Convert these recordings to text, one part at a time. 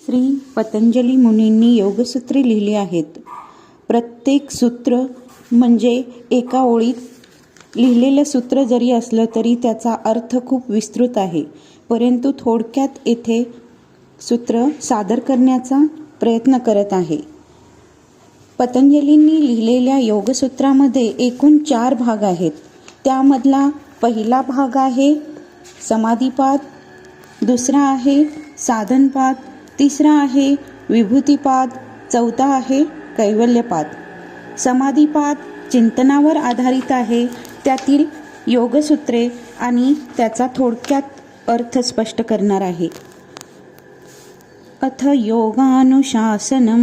श्री पतंजली मुनींनी योगसूत्रे लिहिली आहेत. प्रत्येक सूत्र म्हणजे एका ओळीत लिहिलेलं सूत्र जरी असलं तरी त्याचा अर्थ खूप विस्तृत आहे. परंतु थोडक्यात येथे सूत्र सादर करण्याचा प्रयत्न करत आहे. पतंजलींनी लिहिलेल्या योगसूत्रामध्ये एकूण 4 भाग आहेत. त्यामधला पहिला भाग आहे समाधिपाद, दुसरा आहे साधनपाद, तिसरा आहे विभूतिपाद, चौथा आहे कैवल्यपाद. समाधिपाद चिंतनावर आधारित आहे. त्यातील योगसूत्रे आणि त्याचा थोडक्यात अर्थ स्पष्ट करणार आहे. अथ योगानुशासनम.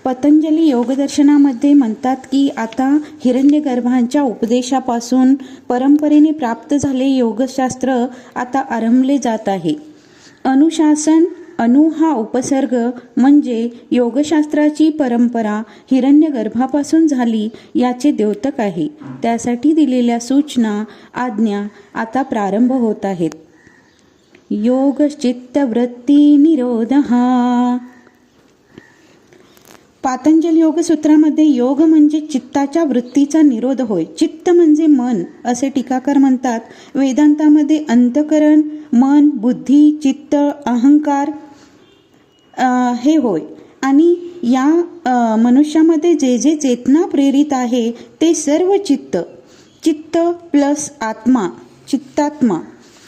पतंजली योगदर्शनामध्ये म्हणतात की आता हिरण्यगर्भांच्या उपदेशापासून परंपरेने प्राप्त झाले योगशास्त्र आता आरंभले जात आहे. अनुशासन, अनु हा उपसर्ग म्हणजे योगशास्त्राची परंपरा हिरण्यगर्भापासून झाली याचे द्योतक आहे. त्यासाठी दिलेल्या सूचना, आज्ञा आता प्रारंभ होत आहेत. योग चित्तवृत्ती निरोधः. पातंजल योगसूत्रामध्ये योग म्हणजे चित्ताच्या वृत्तीचा निरोध होय. चित्त म्हणजे मन असे टीकाकार म्हणतात. वेदांतामध्ये अंतःकरण, मन, बुद्धी, चित्त, अहंकार हे होय. आणि या मनुष्यामध्ये जे जे चेतना प्रेरित आहे ते सर्व चित्त प्लस आत्मा, चित्तात्मा.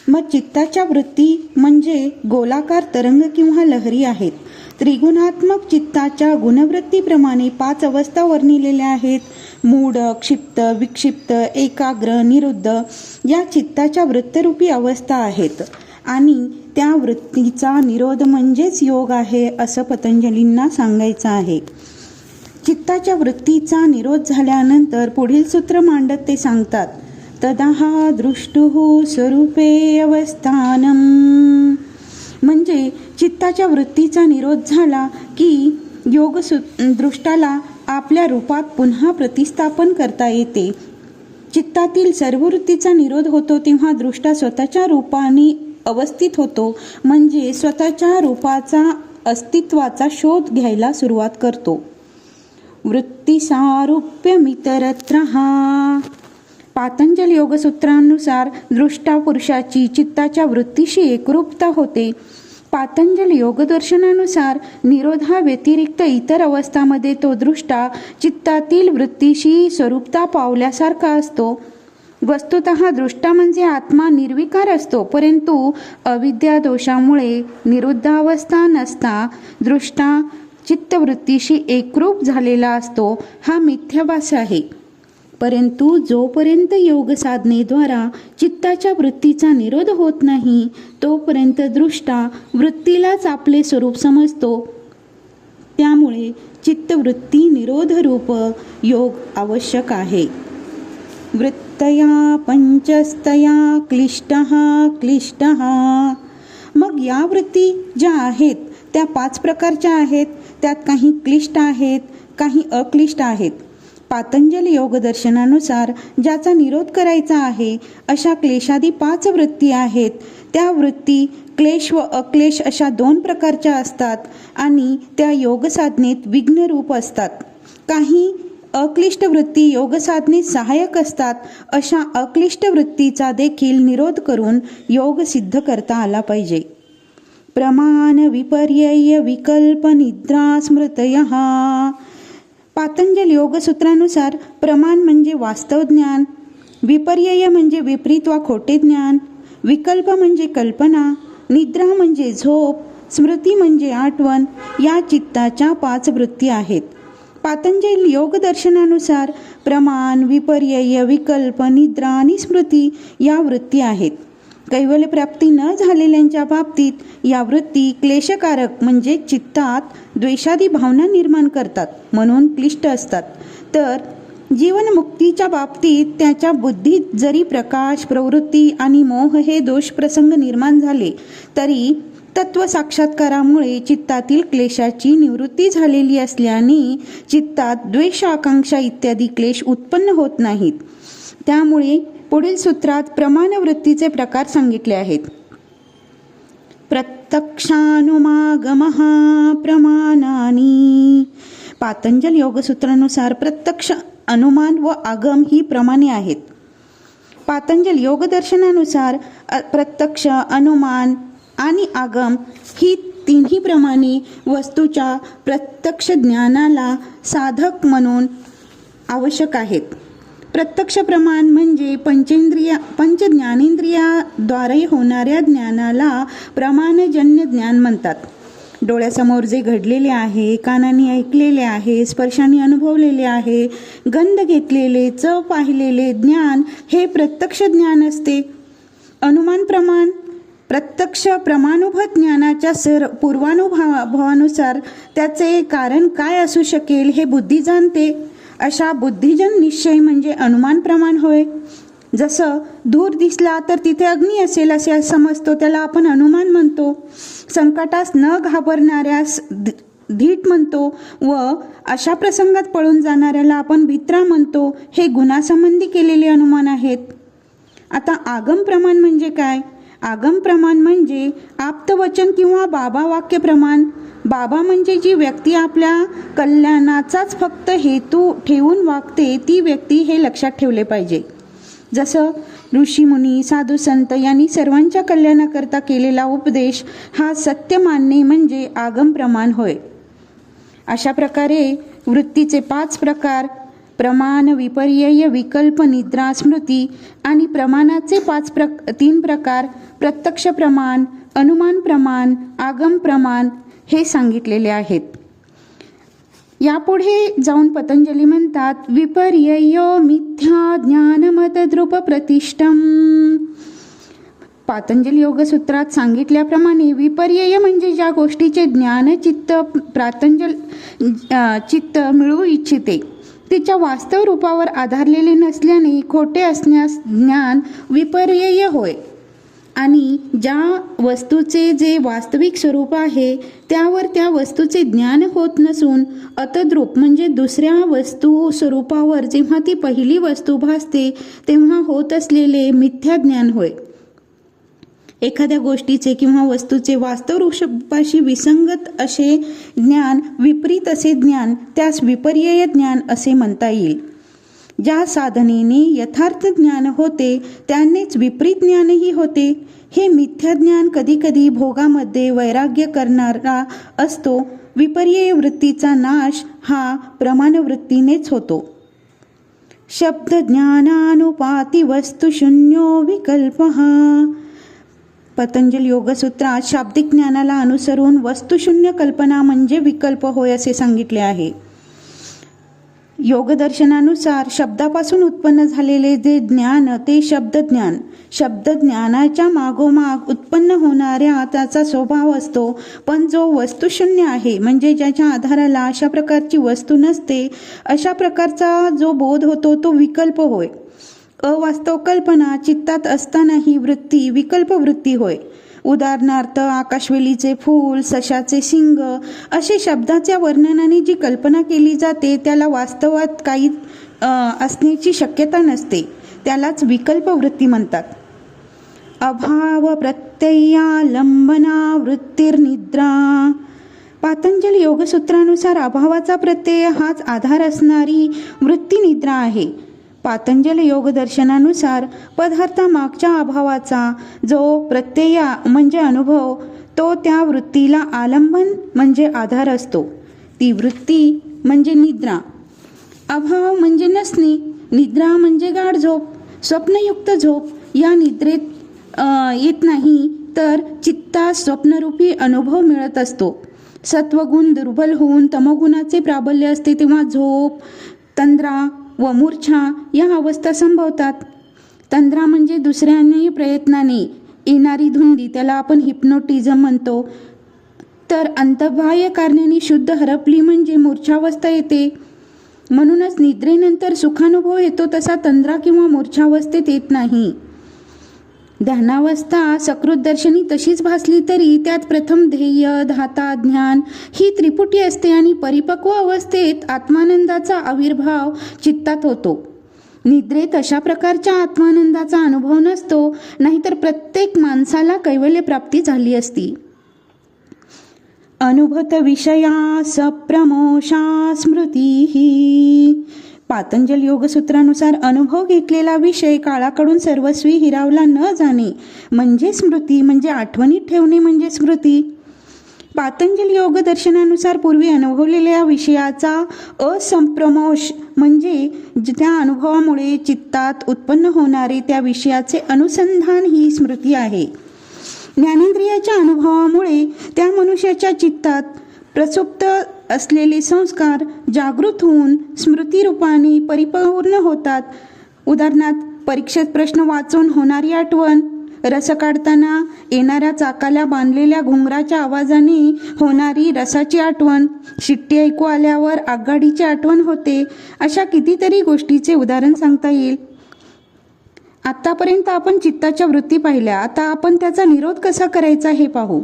मग चित्ताच्या वृत्ती म्हणजे गोलाकार तरंग किंवा लहरी आहेत. त्रिगुणात्मक चित्ताच्या गुणवृत्तीप्रमाणे 5 अवस्था वर्णिलेल्या आहेत. मूढ, क्षिप्त, विक्षिप्त, एकाग्र, निरुद्ध या चित्ताच्या वृत्तरूपी अवस्था आहेत. आणि त्या वृत्तीचा निरोध म्हणजेच योग आहे असं पतंजलींना सांगायचं आहे. चित्ताच्या वृत्तीचा निरोध झाल्यानंतर पुढील सूत्र मांडत ते सांगतात, तदाहा दृष्टुः स्वरूपे अवस्थानम. म्हणजे चित्ताच्या वृत्तीचा निरोध झाला की दृष्टाला आपल्या रूपात पुन्हा प्रतिस्थापन करता येते. चित्तातील सर्व वृत्तीचा निरोध होतो तेव्हा दृष्टा स्वतःच्या रूपाने अवस्थित होतो. म्हणजे स्वतःच्या रूपाचा अस्तित्वाचा शोध घ्यायला सुरुवात करतो. वृत्तीसारूप्यमितरत्रः. पातंजल योगसूत्रानुसार दृष्टा पुरुषाची चित्ताच्या वृत्तीशी एकरूपता होते. पातंजल योगदर्शनानुसार निरोधाव्यतिरिक्त इतर अवस्थामध्ये तो दृष्टा चित्तातील वृत्तीशी स्वरूपता पावल्यासारखा असतो. वस्तुतः दृष्टा म्हणजे आत्मा निर्विकार असतो, परंतु अविद्या दोषामुळे निरुद्धावस्था नसता दृष्टा चित्तवृत्तीशी एकरूप झालेला असतो. हा मिथ्याभास आहे. परंतु जोपर्यंत योग साधनेद्वारा चित्ताच्या वृत्तीचा निरोध होत नाही तोपर्यंत दृष्टा वृत्तीलाच आपले स्वरूप समजतो. त्यामुळे चित्तवृत्ती निरोध रूप योग आवश्यक आहे. वृत्तया पंचस्तया क्लिष्टः. मग या वृत्ती ज्या आहेत त्या 5 प्रकारच्या आहेत. त्यात काही क्लिष्ट आहेत, काही अक्लिष्ट आहेत. पातंजल योगदर्शनानुसार ज्याचा निरोध करायचा आहे अशा क्लेशादी 5 वृत्ती आहेत. त्या वृत्ती क्लेश व अक्लेश अशा 2 प्रकारच्या असतात आणि त्या योग साधनेत विघ्नरूप असतात. काही अक्लिष्ट वृत्ती योग साधनेत सहाय्यक असतात. अशा अक्लिष्ट वृत्तीचा देखील निरोध करून योग सिद्ध करता आला पाहिजे. प्रमाण, विपर्यय, विकल्प, निद्रा, स्मृतयः. पातंजल योगसूत्रानुसार प्रमाण म्हणजे वास्तव ज्ञान, विपर्यय म्हणजे विपरीत वा खोटे ज्ञान, विकल्प म्हणजे कल्पना, निद्रा म्हणजे झोप, स्मृती म्हणजे आठवण या चित्ताच्या 5 वृत्ती आहेत. पातंजल योगदर्शनानुसार प्रमाण, विपर्यय, विकल्प, निद्रा आणि स्मृती या वृत्ती आहेत. कैवल्य प्राप्ती न झालेल्यांच्या बाबतीत या वृत्ती क्लेशकारक म्हणजे चित्तात द्वेषादी भावना निर्माण करतात म्हणून क्लिष्ट असतात. तर जीवनमुक्तीच्या बाबतीत त्याच्या बुद्धीत जरी प्रकाश, प्रवृत्ती आणि मोह हे दोष प्रसंग निर्माण झाले तरी तत्व साक्षात्कारामुळे चित्तातील क्लेशाची निवृत्ती झालेली असल्याने चित्तात द्वेष, आकांक्षा इत्यादी क्लेश उत्पन्न होत नाहीत. त्यामुळे पुढील सूत्रात प्रमाणवृत्तीचे प्रकार सांगितले आहेत. प्रत्यक्षानुमागमः प्रमाणानि. पातंजल योगसूत्रानुसार प्रत्यक्ष, अनुमान व आगम ही प्रमाणे आहेत. पातंजल योगदर्शनानुसार प्रत्यक्ष, अनुमान आणि आगम ही तिन्ही प्रमाणे वस्तूच्या प्रत्यक्ष ज्ञानाला साधक म्हणून आवश्यक आहेत. प्रत्यक्ष प्रमाण म्हणजे पंचज्ञानेंद्रियाद्वारे होणाऱ्या ज्ञानाला प्रमाणजन्य ज्ञान म्हणतात. डोळ्यासमोर जे घडलेले आहे, कानाने ऐकलेले आहे, स्पर्शाने अनुभवलेले आहे, गंध घेतलेले, चव पाहिलेले ज्ञान हे प्रत्यक्ष ज्ञान असते. अनुमान प्रमाण प्रत्यक्ष प्रमाणुभूत ज्ञानाच्या पूर्वानुभवानुसार त्याचे कारण काय असू शकेल हे बुद्धी जाणते. अशा बुद्धिजन निश्चय म्हणजे अनुमान प्रमाण होय. जसं दूर दिसला तर तिथे अग्नी असेल असे समजतो, त्याला आपण अनुमान म्हणतो. संकटास न घाबरणाऱ्यास धीट म्हणतो व अशा प्रसंगात पळून जाणाऱ्याला आपण भित्रा म्हणतो. हे गुणासंबंधी केलेले अनुमान आहेत. आता आगम प्रमाण म्हणजे काय? आगम प्रमाण म्हणजे आप्तवचन किंवा बाबा वाक्य प्रमाण. बाबा म्हणजे जी व्यक्ती आपल्या कल्याणाचाच फक्त हेतू ठेवून वागते ती व्यक्ती, हे लक्षात ठेवले पाहिजे. जसं ऋषीमुनी, साधू संत यांनी सर्वांच्या कल्याणाकरता केलेला उपदेश हा सत्य मानणे म्हणजे आगम प्रमाण होय. अशा प्रकारे वृत्तीचे 5 प्रकार, प्रमाण, विपर्यय, विकल्प, निद्रा, स्मृती आणि प्रमाणाचे 3 प्रकार, प्रत्यक्ष प्रमाण, अनुमान प्रमाण, आगम प्रमाण हे सांगितलेले आहेत. यापुढे जाऊन पतंजली म्हणतात, विपर्ययो मिथ्या ज्ञानमतद्रुप प्रतिष्ठम. पातंजली योगसूत्रात सांगितल्याप्रमाणे विपर्यय म्हणजे ज्या गोष्टीचे ज्ञान चित्त मिळवू इच्छिते तिच्या वास्तव रूपावर आधारलेले नसल्याने खोटे असण्यास ज्ञान विपर्यय होय. आणि ज्या वस्तूचे जे वास्तविक स्वरूप आहे त्यावर त्या वस्तूचे ज्ञान होत नसून अतद्रूप म्हणजे दुसऱ्या वस्तू स्वरूपावर जेव्हा ती पहिली वस्तू भासते तेव्हा होत असलेले मिथ्या ज्ञान होय. एखाद्या गोष्टीचे किंवा वस्तूचे वास्तव रूपाशी विसंगत असे ज्ञान, विपरीत असे ज्ञान, त्यास विपर्यय ज्ञान असे म्हणता येईल. ज्या साधनेने यथार्थ ज्ञान होते त्यानेच विपरीत ज्ञानही होते. हे मिथ्या ज्ञान कधीकधी भोगामध्ये वैराग्य करणारा असतो. विपर्यय वृत्तीचा नाश हा प्रमाण वृत्तीनेच होतो. शब्द ज्ञानानुपाती वस्तुशून्यो विकल्पः. पतंजल योगसूत्रात शाब्दिक ज्ञानाला अनुसरून वस्तुशून्य कल्पना म्हणजे विकल्प होय असे सांगितले आहे. योगदर्शनानुसार शब्दापासून उत्पन्न झालेले जे ज्ञान ते शब्दज्ञान. शब्दज्ञानाच्या मागोमाग उत्पन्न होणाऱ्या त्याचा स्वभाव असतो. पण जो वस्तुशून्य आहे म्हणजे ज्याच्या आधाराला अशा प्रकारची वस्तू नसते अशा प्रकारचा जो बोध होतो तो विकल्प होय. अवास्तव कल्पना चित्तात असतानाही वृत्ती विकल्प वृत्ती होय. उदाहरणार्थ आकाशवेलीचे फूल, सशाचे शिंग असे शब्दाच्या वर्णनाने जी कल्पना केली जाते त्याला वास्तवात काही असण्याची शक्यता नसते. त्यालाच विकल्प वृत्ती म्हणतात. अभाव प्रत्ययालंबना वृत्तिर्निद्रा. पातंजल योगसूत्रानुसार अभावाचा प्रत्यय हाच आधार असणारी वृत्ती निद्रा आहे. पातंजल योगदर्शनानुसार पदार्थामागच्या अभावाचा जो प्रत्यय म्हणजे अनुभव तो त्या वृत्तीला आलंबन म्हणजे आधार असतो. ती वृत्ती म्हणजे निद्रा. अभाव म्हणजे नसणे, निद्रा म्हणजे गाढ झोप, स्वप्नयुक्त झोप. या निद्रेत येत नाही तर चित्तास स्वप्नरूपी अनुभव मिळत असतो. सत्वगुण दुर्बल होऊन तमोगुणाचे प्राबल्य असते तेव्हा झोप, तंद्रा व मूर्छा या अवस्था संभवतात. तंद्रा म्हणजे दुसऱ्याने प्रयत्नाने येणारी धुंदी, त्याला आपण हिप्नोटिझम म्हणतो. तर अंतर्बाह्य कारणाने शुद्ध हरपली म्हणजे मूर्छावस्था येते. म्हणूनच निद्रेनंतर सुखानुभव येतो तसा तंद्रा किंवा मूर्छावस्थेत येत नाही. ध्यानावस्था सकृतदर्शनी तशीच भासली तरी त्यात प्रथम ध्येय, धाता, ज्ञान ही त्रिपुटी असते आणि परिपक्व अवस्थेत आत्मानंदाचा आविर्भाव चित्तात होतो. निद्रेत अशा प्रकारच्या आत्मानंदाचा अनुभव नसतो, नाहीतर प्रत्येक माणसाला कैवल्य प्राप्ती झाली असती. अनुभूत विषया सप्रमोषा स्मृती. पातंजल योगसूत्रानुसार अनुभव घेतलेला विषय काळाकडून सर्वस्वी हिरावला न जाणे म्हणजे स्मृती, म्हणजे आठवणीत ठेवणे म्हणजे स्मृती. पातंजल योग दर्शनानुसार पूर्वी अनुभवलेल्या विषयाचा असंप्रमोष म्हणजे त्या अनुभवामुळे चित्तात उत्पन्न होणारे त्या विषयाचे अनुसंधान ही स्मृती आहे. ज्ञानेंद्रियाच्या अनुभवामुळे त्या मनुष्याच्या चित्तात प्रसुप्त असलेले संस्कार जागृत होऊन स्मृतिरूपाने परिपूर्ण होतात. उदाहरणार्थ, परीक्षेत प्रश्न वाचून होणारी आठवण, रस काढताना येणाऱ्या चाकाला बांधलेल्या घुंगराच्या आवाजाने होणारी रसाची आठवण, शिट्टी ऐकू आल्यावर आगगाडीची आठवण होते. अशा कितीतरी गोष्टीचे उदाहरण सांगता येईल. आतापर्यंत आपण चित्ताच्या वृत्ती पाहिल्या, आता आपण त्याचा निरोध कसा करायचा हे पाहू.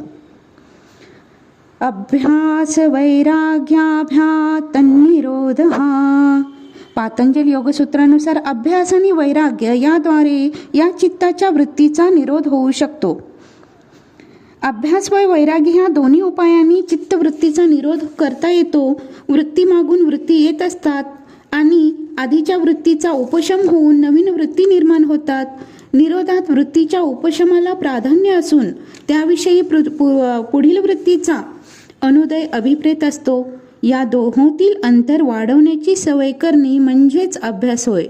अभ्यास वैराग्याभ्या तन्निरोध. पातंजल योगसूत्रानुसार अभ्यास आणि वैराग्य याद्वारे या चित्ताच्या वृत्तीचा निरोध होऊ शकतो. अभ्यास व वैराग्य ह्या दोन्ही उपायांनी चित्तवृत्तीचा निरोध करता येतो. वृत्ती मागून वृत्ती येत असतात आणि आधीच्या वृत्तीचा उपशम होऊन नवीन वृत्ती निर्माण होतात. निरोधात वृत्तीच्या उपशमाला प्राधान्य असून त्याविषयी पुढील वृत्तीचा अनुदय अभिप्रेत असतो. या दोहोंतील अंतर वाढवण्याची सवय करणे म्हणजेच अभ्यास होय.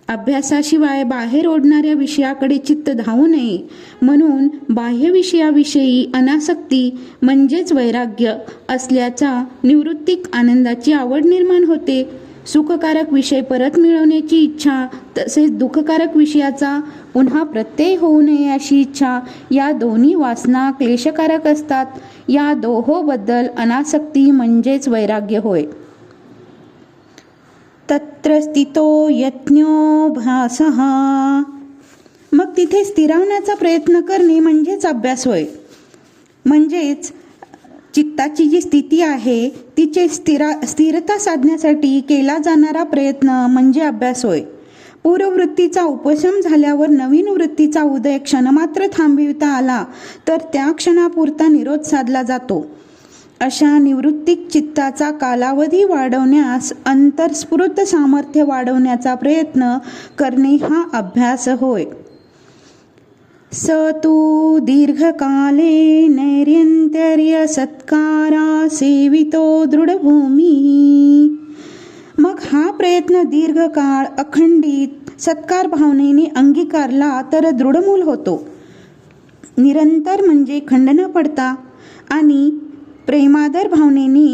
अभ्यासाशिवाय बाहेर ओढणाऱ्या विषयाकडे चित्त धावू नये, म्हणून बाह्य विषयाविषयी अनासक्ती म्हणजेच वैराग्य असल्याचा निवृत्तिक आनंदाची आवड निर्माण होते. सुखकारक विषय परत मिळवण्याची इच्छा तसेच दुःखकारक विषयाचा पुन्हा प्रत्यय होऊ नये अशी इच्छा या दोन्ही वासना क्लेशकारक असतात. या दोहोबद्दल अनासक्ती म्हणजेच वैराग्य होय. तत्र स्थितो यज्ञोऽभ्यासः. मग तिथे स्थिरावण्याचा प्रयत्न करणे म्हणजेच अभ्यास होय. म्हणजेच चित्ताची जी स्थिती आहे तिचे स्थिरता साधण्यासाठी केला जाणारा प्रयत्न म्हणजे अभ्यास होय. पूर्ववृत्तीचा उपशम झाल्यावर नवीन वृत्तीचा उदय क्षणमात्र थांबविता आला तर त्या क्षणापुरता निरोध साधला जातो. अशा निवृत्तिक चित्ताचा कालावधी वाढवण्यास अंतर्स्फुरत सामर्थ्य वाढवण्याचा प्रयत्न करणे हा अभ्यास होय. स तु दीर्घकाले नैरंतर्य सत्कारा सेवितो दृढभूमी. मग हा प्रयत्न दीर्घकाळ अखंडित सत्कार भावनेने अंगीकारला तर दृढमूल होतो. निरंतर म्हणजे खंड न पडता आणि प्रेमादर भावनेने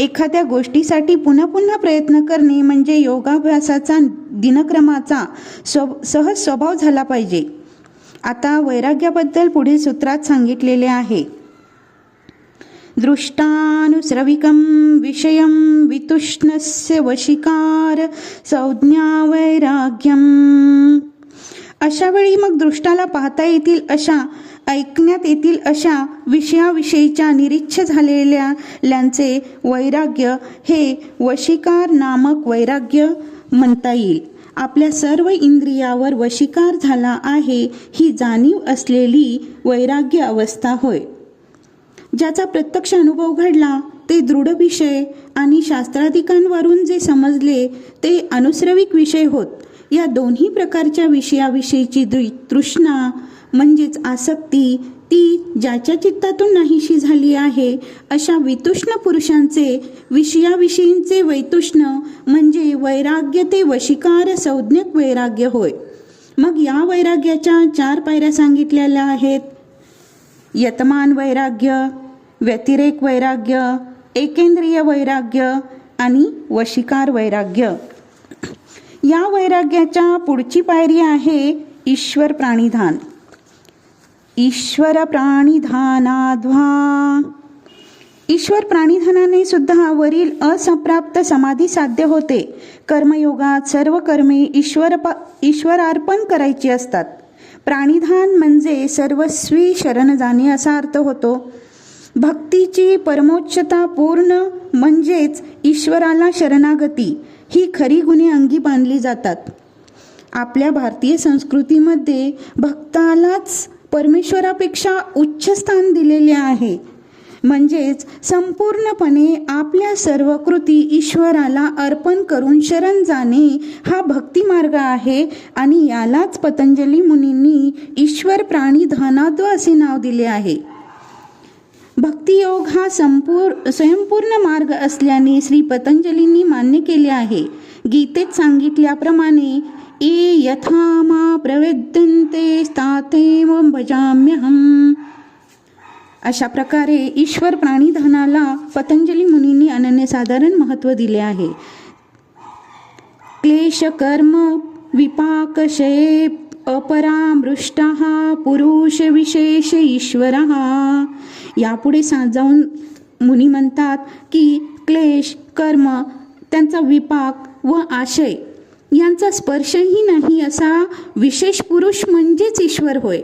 एखाद्या गोष्टीसाठी पुन्हा पुन्हा प्रयत्न करणे म्हणजे योगाभ्यासाचा दिनक्रमाचा सहज स्वभाव झाला पाहिजे. आता वैराग्याबद्दल पुढील सूत्रात सांगितलेले आहे. दृष्टानुश्रविकं विषयं वितुष्णस्य वशिकार संज्ञा वैराग्यम. अशा वेळी मग दृष्टाला पाहता येतील अशा, ऐकण्यात येतील अशा विषयाविषयीच्या निरीच्छ झालेल्यांचे वैराग्य हे वशिकार नामक वैराग्य म्हणता येईल. आपल्या सर्व इंद्रियावर वशिकार झाला आहे ही जाणीव असलेली वैराग्य अवस्था होय. ज्याचा प्रत्यक्ष अनुभव घडला ते दृढ विषय आणि शास्त्राधिकांवरून जे समजले ते अनुश्रविक विषय होत. या दोन्ही प्रकारच्या विषयाविषयीची तृष्णा म्हणजेच आसक्ती ती ज्याच्या चित्तातून नाहीशी झाली आहे अशा वितुष्ण पुरुषांचे विषयाविषयींचे वैतुष्ण म्हणजे वैराग्य ते वशिकार संज्ञक वैराग्य होय. मग या वैराग्याच्या 4 पायऱ्या सांगितलेल्या आहेत. यतमान वैराग्य, व्यतिरेक वैराग्य, एकेंद्रिय वैराग्य आणि वशिकार वैराग्य. या वैराग्याच्या पुढची पायरी आहे ईश्वर प्राणिधान. ईश्वर प्राणिधानाद्वा. ईश्वर प्राणिधानाने सुद्धा वरील असंप्राप्त समाधी साध्य होते. कर्मयोगात सर्व कर्मे ईश्वरार्पण करायची असतात. प्राणिधान म्हणजे सर्वस्वी शरण जाणे असा अर्थ होतो. भक्तीची परमोच्चता पूर्ण म्हणजेच ईश्वराला शरणागती ही खरी गुणे अंगी बांधली जातात. आपल्या भारतीय संस्कृतीमध्ये भक्तालाच परमेश्वरापेक्षा उच्च स्थान दिलेले आहे. म्हणजेच संपूर्णपणे आपल्या सर्व कृती ईश्वराला अर्पण करून शरण जाणे हा भक्ती मार्ग आहे आणि यालाच पतंजली मुनींनी ईश्वर प्राणिधानाद असे नाव दिले आहे. भक्तियोग हा स्वयंपूर्ण मार्ग असल्याने श्री पतंजलींनी मान्य केले आहे. गीतेत सांगितल्याप्रमाणे ये यथा मा प्रवेद्यन्ते तातेव भजाम्यहम्. अशा प्रकारे ईश्वर प्राणिधानाला पतंजली मुनींनी अनन्यसाधारण महत्त्व दिले आहे. क्लेश कर्म विपाकशये अपरामृष्टः पुरुष विशेष ईश्वरः. यापुढे जाऊन मुनी म्हणतात की क्लेश कर्म त्यांचा विपाक व आशय यांचा स्पर्शही नाही असा विशेष पुरुष म्हणजेच ईश्वर होय.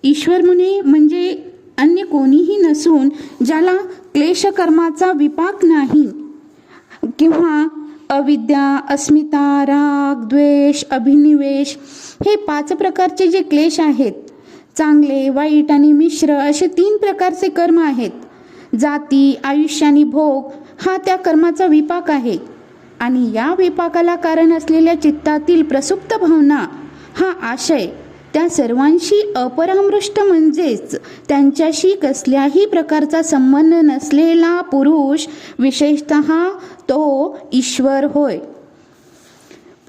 ईश्वर म्हणजे अन्य कोणीही नसून ज्याला क्लेशकर्माचा विपाक नाही किंवा अविद्या, अस्मिता, राग, द्वेष, अभिनिवेश हे 5 प्रकारचे जे क्लेश आहेत, चांगले, वाईट आणि मिश्र असे 3 प्रकारचे कर्म आहेत. जाती, आयुष्य आणि भोग हा त्या कर्माचा विपाक आहे आणि या विपाकाला कारण असलेल्या चित्तातील प्रसुप्त भावना हा आशय त्या सर्वांशी अपरामृष्ट म्हणजेच त्यांच्याशी कसल्याही प्रकारचा संबंध नसलेला पुरुष विशेषतः तो ईश्वर होय.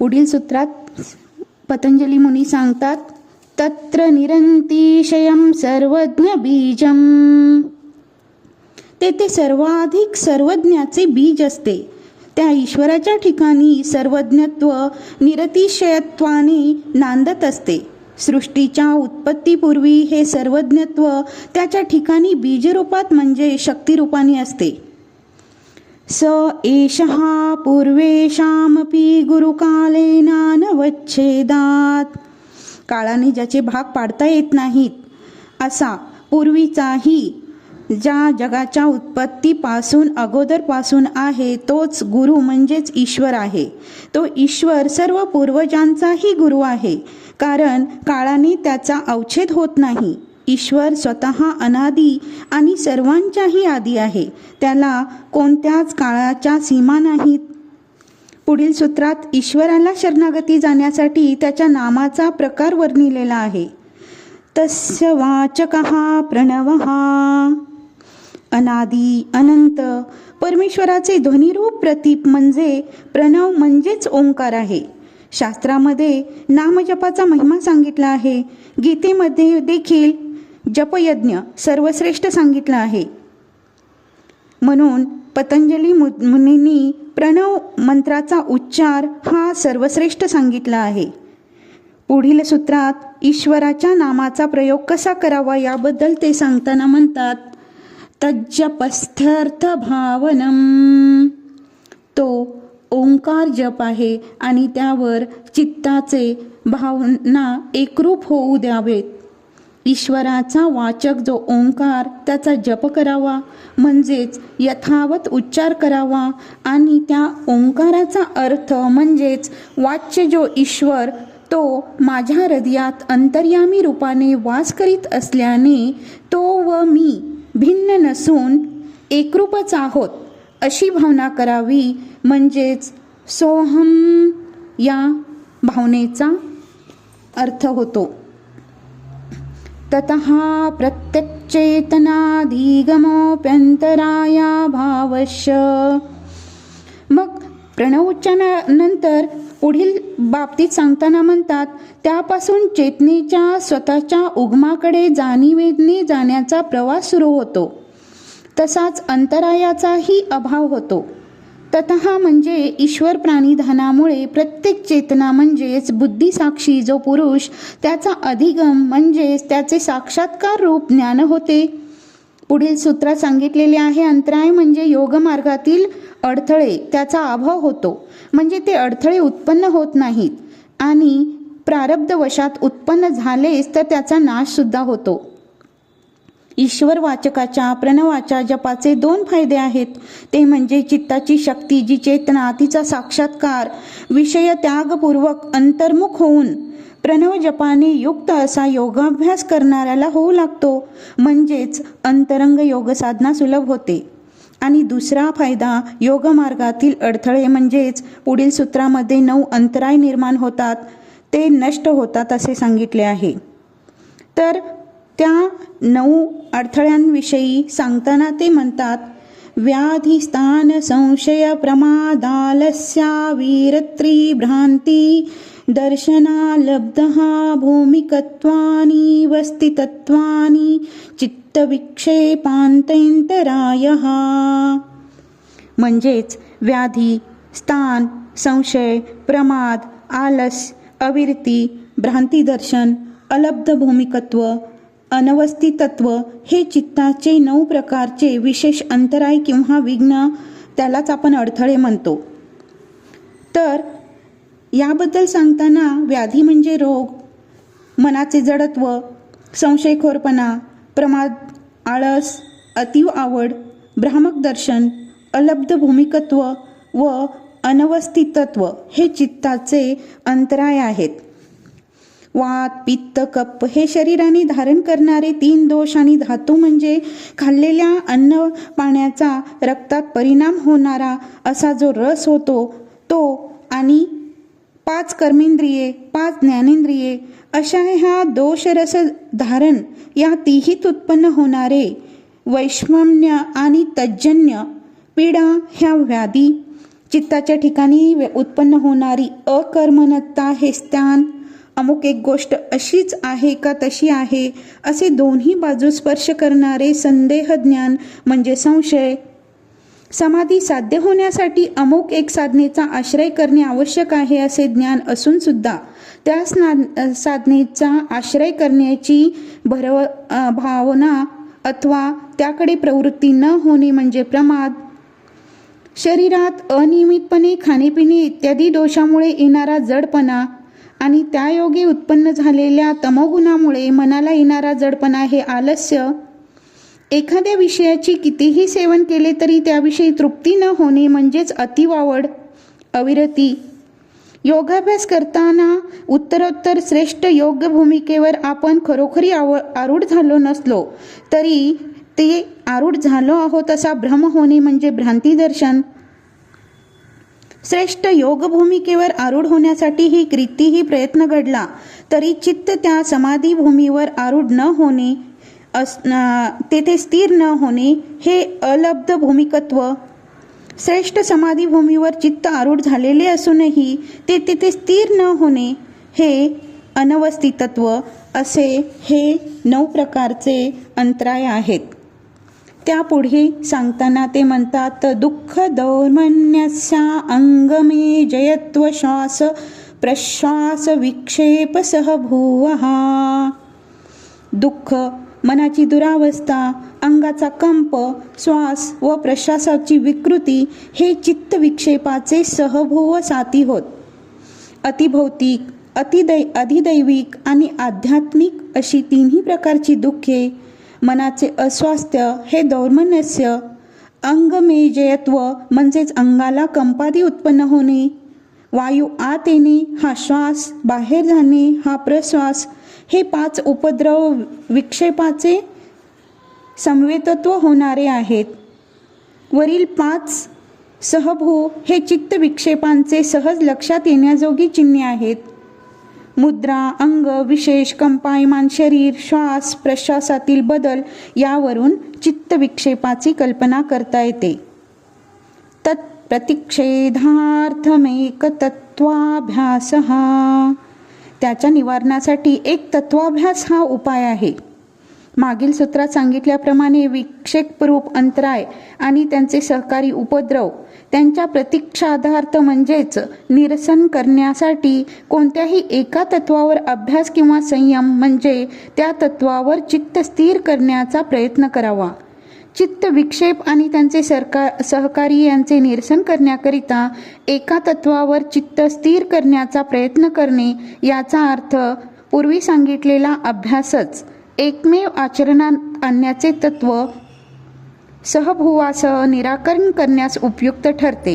पुढील सूत्रात पतंजली मुनी सांगतात तत्र निरंतिशयं सर्वज्ञ बीजम. तेथे सर्वाधिक सर्वज्ञाचे बीज असते. त्या ईश्वराच्या ठिकाणी सर्वज्ञत्व निरतिशयत्वाने नांदत असते. सृष्टीच्या उत्पत्तीपूर्वी हे सर्वज्ञत्व त्याच्या ठिकाणी बीजरूपात म्हणजे शक्तिरूपाने असते. स एषः पूर्वेषामपि गुरुकालेनानवच्छेदात. काळाने ज्याचे भाग पाडता येत नाहीत असा पूर्वीचाही ज्या जगाच्या उत्पत्तीपासून अगोदरपासून आहे तोच गुरु म्हणजेच ईश्वर आहे. तो ईश्वर सर्व पूर्वजांचाही गुरु आहे, कारण काळाने त्याचा अवच्छेद होत नाही. ईश्वर स्वतः अनादी आणि सर्वांच्याही आदी आहे. त्याला कोणत्याच काळाच्या सीमा नाहीत. पुढील सूत्रात ईश्वराला शरणागती जाण्यासाठी त्याच्या नामाचा प्रकार वर्णिलेला आहे. तस्य वाचकः प्रणवः. अनादी अनंत परमेश्वराचे ध्वनिरूप प्रतीक म्हणजे प्रणव म्हणजेच ओंकार आहे. शास्त्रामध्ये नामजपाचा महिमा सांगितला आहे. गीतेमध्ये देखील जपयज्ञ सर्वश्रेष्ठ सांगितला आहे. म्हणून पतंजली मुनींनी प्रणव मंत्राचा उच्चार हा सर्वश्रेष्ठ सांगितला आहे. पुढील सूत्रात ईश्वराच्या नामाचा प्रयोग कसा करावा याबद्दल ते सांगताना म्हणतात तज्जपस्थ्यर्थ भावनम. तो ओंकार जप आहे आणि त्यावर चित्ताचे भावना एकरूप होऊ द्यावेत. ईश्वराचा वाचक जो ओंकार त्याचा जप करावा म्हणजेच यथावत उच्चार करावा आणि त्या ओंकाराचा अर्थ म्हणजेच वाच्य जो ईश्वर तो माझ्या हृदयात अंतर्यामी रूपाने वास करीत असल्याने तो व मी भिन्न नसून एकरूपच आहोत अशी भावना करावी. म्हणजेच सोहम या भावनेचा अर्थ होतो. ततः प्रत्यक्षेतनाधिगमोप्यंतराया भावश्य. मग प्रणव उच्चारणानंतर पुढील बाबतीत सांगताना म्हणतात त्यापासून चेतनेच्या स्वतःच्या उगमाकडे जाणीवेने जाण्याचा प्रवास सुरू होतो. तसाच अंतरायाचाही अभाव होतो. ततः म्हणजे ईश्वर प्राणिधानामुळे प्रत्येक चेतना म्हणजेच बुद्धिसाक्षी जो पुरुष त्याचा अधिगम म्हणजेच त्याचे साक्षात्कार रूप ज्ञान होते. पुढील सूत्रात सांगितलेले आहे अंतराय म्हणजे योगमार्गातील अडथळे त्याचा अभाव होतो. म्हणजे ते अडथळे उत्पन्न होत नाहीत आणि प्रारब्धवशात उत्पन्न झालेच तर त्याचा नाश सुद्धा होतो. ईश्वर वाचकाच्या प्रणवाच्या जपाचे 2 फायदे आहेत. ते म्हणजे चित्ताची शक्ती जी चेतना तिचा साक्षात्कार विषय त्यागपूर्वक अंतर्मुख होऊन प्रणव जपाने युक्त असा योगाभ्यास करणाऱ्याला होऊ लागतो, म्हणजेच अंतरंग योग साधना सुलभ होते. आणि दुसरा फायदा, योगमार्गातील अडथळे म्हणजेच पुढील सूत्रामध्ये 9 अंतराय निर्माण होतात ते नष्ट होतात असे सांगितले आहे. तर त्या 9 अडथळ्यांविषयी सांगताना ते म्हणतात, व्याधिस्थान संशय प्रमादालस्या वीरत्री भ्रांती दर्शना लब्धहा भूमिकत्वानि वस्तितत्वानि चित्तविक्षेपांतरायः. म्हणजेच व्याधी, स्थान, संशय, प्रमाद, आलस, अविरती, भ्रांतिदर्शन, अलब्ध भूमिकत्व, अनवस्थितत्व हे चित्ताचे 9 प्रकारचे विशेष अंतराय किंवा विघ्न, त्यालाच आपण अडथळे म्हणतो. तर याबद्दल सांगताना व्याधी म्हणजे रोग, मनाचे जडत्व, संशयखोरपणा, प्रमाद, आळस, अतीव आवड, भ्रामक दर्शन, अलब्ध भूमिकत्व व अनवस्थितत्व हे चित्ताचे अंतराय आहेत. वात, पित्त, कफ हे शरीराने धारण करणारे 3 दोष आणि धातू म्हणजे खाल्लेल्या अन्न पाण्याचा रक्तात परिणाम होणारा असा जो रस होतो तो, आणि 5 कर्मेंद्रिये, 5 ज्ञानेंद्रिये अशा ह्या दोषरस धारण या तिहीत उत्पन्न होणारे वैषम्य आणि तज्जन्य पीडा ह्या व्याधी, चित्ताच्या ठिकाणी उत्पन्न होणारी अकर्मणता हे स्थान, अमुक एक गोष्ट अशीच आहे का तशी आहे असे दोन्ही बाजू स्पर्श करणारे संदेह ज्ञान म्हणजे संशय, समाधी साध्य होण्यासाठी अमुक एक साधनेचा आश्रय करणे आवश्यक आहे असे ज्ञान असून सुद्धा त्या साधनेचा आश्रय करण्याची भावना अथवा त्याकडे प्रवृत्ती न होणे म्हणजे प्रमाद, शरीरात अनियमितपणे खाणेपिणे इत्यादी दोषामुळे येणारा जडपणा आणि त्यायोगे उत्पन्न झालेल्या तमोगुणामुळे मनाला येणारा जडपणा हे आलस्य, एखाद्या विषयाची कितीही सेवन केले तरी त्याविषयी तृप्ती न होणे म्हणजेच अतीव आवड, अविरती. योगाभ्यास करताना उत्तरोत्तर श्रेष्ठ योग्य भूमिकेवर आपण खरोखरी आरूढ झालो नसलो तरी ते आरूढ झालो आहोत असा भ्रम होणे म्हणजे भ्रांतिदर्शन. श्रेष्ठ योग भूमिकेवर आरूढ होण्यासाठी ही कितीही प्रयत्न घडला तरी चित्त त्या समाधी भूमीवर आरूढ न होणे, तेथे स्थिर न होणे हे अलब्ध भूमिकत्व. श्रेष्ठ समाधी भूमीवर चित्त आरूढ झालेले असूनही ते तेथे स्थिर न होणे हे अनवस्थितत्व असे हे 9 प्रकारचे अंतराय आहेत. त्यापुढे सांगताना ते म्हणतात, दुःख दौर्मन्यस्या अंगमे जयत्व श्वास प्रश्वास विक्षेप सह भुवहा. दुःख, मनाची दुरावस्था, अंगाचा कंप, श्वास व प्रश्वासाची विकृती हे चित्त विक्षेपाचे सहभुव साथी होत. अतिभौतिक, अधिदैविक आणि आध्यात्मिक अशी 3ही प्रकारची दुःखे, मनाचे अस्वास्थ्य हे दौर्मनस्य, अंगमेजयत्व म्हणजेच अंगाला कंपादी उत्पन्न होणे, वायू आत येणे हा श्वास, बाहेर जाणे हा प्रश्वास हे 5 उपद्रव विक्षेपाचे संवेतत्व होणारे आहेत. वरील 5 सहभू हे चित्त विक्षेपांचे सहज लक्षात येण्याजोगी चिन्हे आहेत. मुद्रा, अंग, विशेष, कंपायमान शरीर, श्वास प्रश्वासातील बदल यावरून चित्त विक्षेपाची कल्पना करता येते. तत्प्रतिषेधार्थमेक तत्वाभ्यास हा, त्याच्या निवारणासाठी एक तत्वाभ्यास हा उपाय आहे. मागील सूत्रात सांगितल्याप्रमाणे विक्षेपरूप अंतराय आणि त्यांचे सहकारी उपद्रव त्यांच्या प्रतीक्षार्थ म्हणजेच निरसन करण्यासाठी कोणत्याही एका तत्वावर अभ्यास किंवा संयम म्हणजे त्या तत्वावर चित्त स्थिर करण्याचा प्रयत्न करावा. चित्त विक्षेप आणि त्यांचे सहकारी यांचे निरसन करण्याकरिता एका तत्वावर चित्त स्थिर करण्याचा प्रयत्न करणे याचा अर्थ पूर्वी सांगितलेला अभ्यासच एकमेव आचरणात आणण्याचे तत्व सहभुवासह निराकरण करण्यास उपयुक्त ठरते.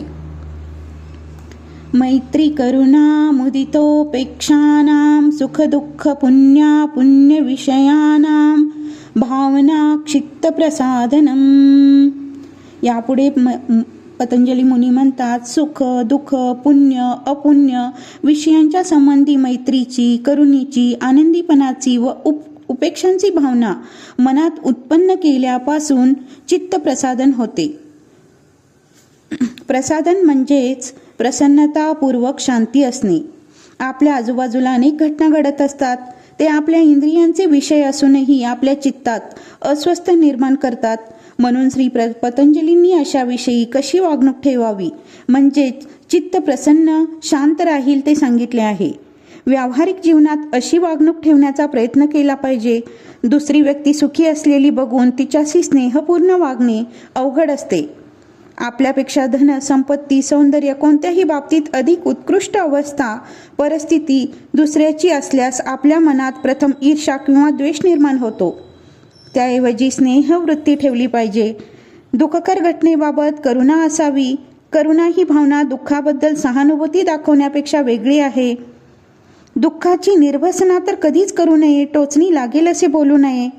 मैत्री करुणा मुदितोपेक्षानां सुखदुःख पुण्या पुण्यविषयानां भावना क्षित्तप्रसादनम. यापुढे पतंजली मुनी म्हणतात, सुख दुःख पुण्य अपुण्य विषयांच्या संबंधी मैत्रीची, करुणीची, आनंदीपणाची व उपेक्षांची भावना मनात उत्पन्न केल्यापासून चित्तप्रसादन होते. प्रसादन म्हणजेच प्रसन्नतापूर्वक शांती असणे. आपल्या आजूबाजूला अनेक घटना घडत असतात. ते आपल्या इंद्रियांचे विषय असूनही आपल्या चित्तात अस्वस्थ निर्माण करतात. म्हणून श्री पतंजलींनी अशाविषयी कशी वागणूक ठेवावी, म्हणजेच चित्त प्रसन्न शांत राहील ते सांगितले आहे. व्यावहारिक जीवनात अशी वागणूक ठेवण्याचा प्रयत्न केला पाहिजे. दुसरी व्यक्ती सुखी असलेली बघून तिच्याशी स्नेहपूर्ण वागणे अवघड असते. आपल्यापेक्षा धन संपत्ती सौंदर्य कोणत्याही बाबतीत अधिक उत्कृष्ट अवस्था परिस्थिती दुसऱ्याची असल्यास आपल्या मनात प्रथम ईर्ष्या किंवा द्वेष निर्माण होतो. त्याऐवजी स्नेहवृत्ती ठेवली पाहिजे. दुःखकर घटनेबाबत करुणा असावी. करुणा ही भावना दुःखाबद्दल सहानुभूती दाखवण्यापेक्षा वेगळी आहे. दुःखाची निर्वसना तर कधीच करू नये. टोचणी लागेल असे बोलू नये.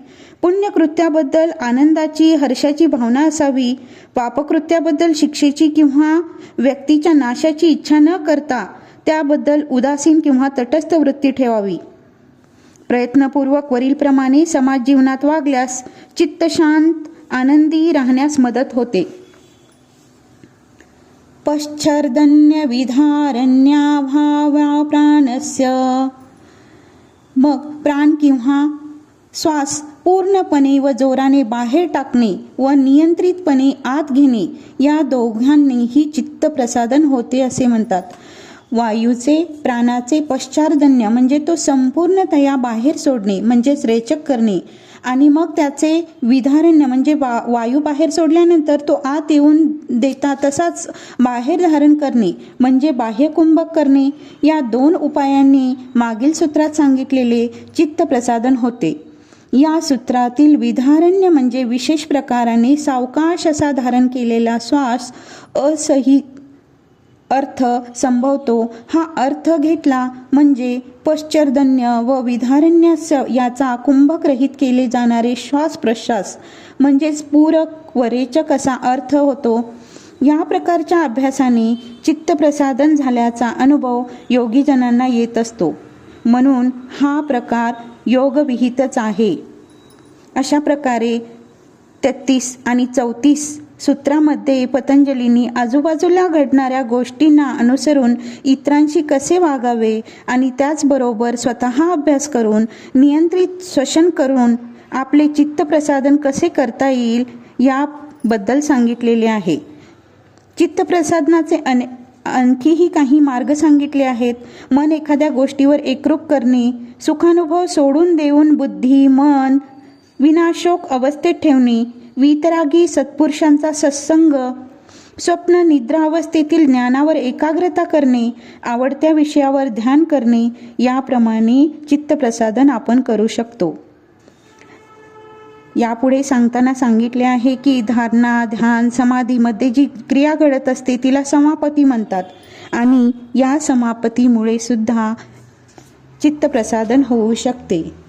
पुण्यकृत्याबद्दल आनंदाची हर्षाची भावना असावी. पापकृत्याबद्दल शिक्षेची किंवा व्यक्तीच्या नाशाची इच्छा न करता त्याबद्दल उदासीन किंवा तटस्थ वृत्ती ठेवावी. प्रयत्नपूर्वक वरीलप्रमाणे समाज जीवनात वागल्यास चित्त शांत आनंदी राहण्यास मदत होते. पश्चर्दन्य विधारण्याभावा प्राणस्य. मग प्राण किंवा श्वास पूर्णपणे व जोराने बाहेर टाकणे व नियंत्रितपणे आत घेणे या दोघांनीही चित्तप्रसादन होते असे म्हणतात. वायूचे प्राणाचे पश्चार्दन्य म्हणजे तो संपूर्णतया बाहेर सोडणे म्हणजेच रेचक करणे आणि मग त्याचे विधारण्य म्हणजे वायू बाहेर सोडल्यानंतर तो आत येऊन देता तसाच बाहेर धारण करणे म्हणजे बाह्यकुंभक करणे. या दोन उपायांनी मागील सूत्रात सांगितलेले चित्तप्रसादन होते. या सूत्रातील विधारण्य म्हणजे विशेष प्रकाराने सावकाश असा धारण केलेला श्वास असही अर्थ संभवतो. हा अर्थ घेतला म्हणजे पश्चर्दन्य व विधारण्य याचा कुंभकरहित केले जाणारे श्वास प्रश्वास म्हणजेच पूरक व रेचक असा अर्थ होतो. या प्रकारच्या अभ्यासाने चित्तप्रसादन झाल्याचा अनुभव योगीजनांना येत असतो. म्हणून हा प्रकार योगविहितच आहे. अशा प्रकारे 33 आणि 34 सूत्रामध्ये पतंजलींनी आजूबाजूला घडणाऱ्या गोष्टींना अनुसरून इतरांशी कसे वागावे आणि त्याचबरोबर स्वतः अभ्यास करून नियंत्रित श्वसन करून आपले चित्तप्रसादन कसे करता येईल याबद्दल सांगितलेले आहे. चित्तप्रसादनाचे आणखीही काही मार्ग सांगितले आहेत. मन एखाद्या गोष्टीवर एकरूप करणे, सुखानुभव सोडून देऊन बुद्धी मन विनाशोक अवस्थेत ठेवणे, वितरागी सत्पुरुषांचा सत्संग, स्वप्न निद्रा अवस्थेतील ज्ञानावर एकाग्रता करणे, आवडत्या विषयावर ध्यान करणे याप्रमाणे चित्तप्रसादन आपण करू शकतो. यापुढे सांगताना सांगितले आहे की धारणा ध्यान समाधीमध्ये जी क्रिया घडत असते तिला समापती म्हणतात आणि या समापतीमुळे सुद्धा चित्तप्रसादन होऊ शकते.